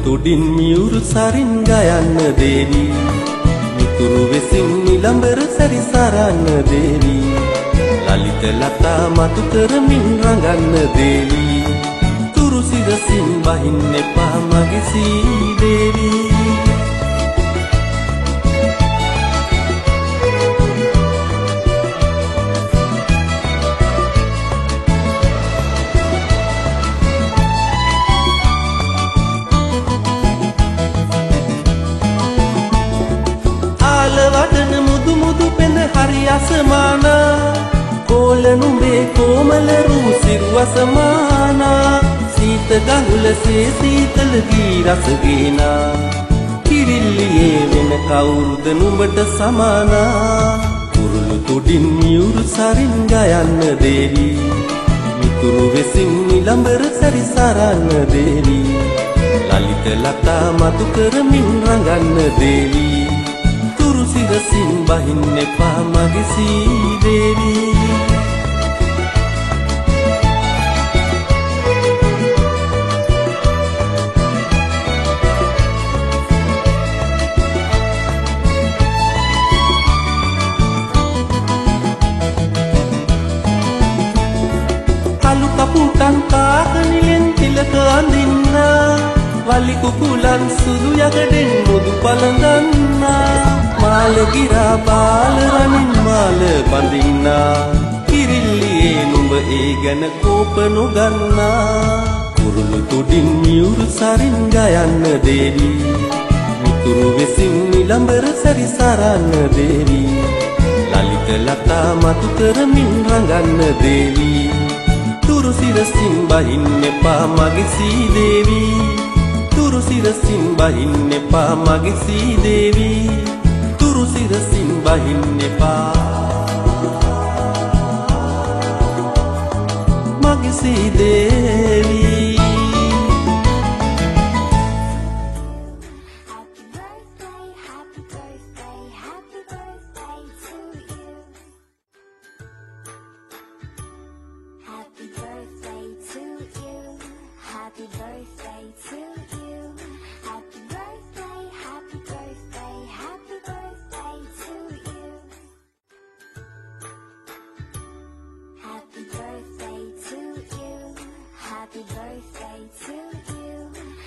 තුඩින් මියුරු සරින් ගයන්න දේවි මිතුරු වෙසින් නිලඹර සැරිසරන්න දේවි ලලිත ලතා මතු කරමින් රඟන්න දේවි තුරු සිරසින් බහින්න එපා මගේ සීදේවි වඩන මුදු මුදු පෙන හරි අසමානා කෝල නුඹේ කොමල රූ සිරුවසමානා සීත ගඟුලසේ සීතල ගී රස ගේනා කිරිල්ලියේ වෙන කවුරුද නුඹට සමානා කුරුළු තුඩින් මියුරු සරින් ගයන්න දේවි මිතුරු වෙසින් නිලඹර සැරිසරන්න දේවි ලලිත ලතා මතු කරමින් රඟන්න දේවි තුරු සිරසින් බහින්න එපා මගේ සීදේවි කලු කපුටන් කාකනිලෙන් තිලක අඳින්නා වලි කුකුලන් සුදු යකඩෙන් මුදු පළඳන්නා මාල ගිරා බාල රනින් මාල බඳින්නා කිරිල්ලියේ නුඹ ඒ ගැන කෝප නොගන්නා කුරුළු තුඩින් මියුරු සරින් ගයන්න දේවි මිතුරු වෙසින් නිලඹර සැරිසරන්න දේවි ලලිත ලතා මතු කරමින් රඟන්න දේවි තුරු සිරසින් බහින්න එපා මගේ සීදේවි තුරු සිරසින් බහින්න එපා මගේ සීදේවි තුරු සිරසින් බහින්න එපා මගේ සීදේවි Happy birthday to you.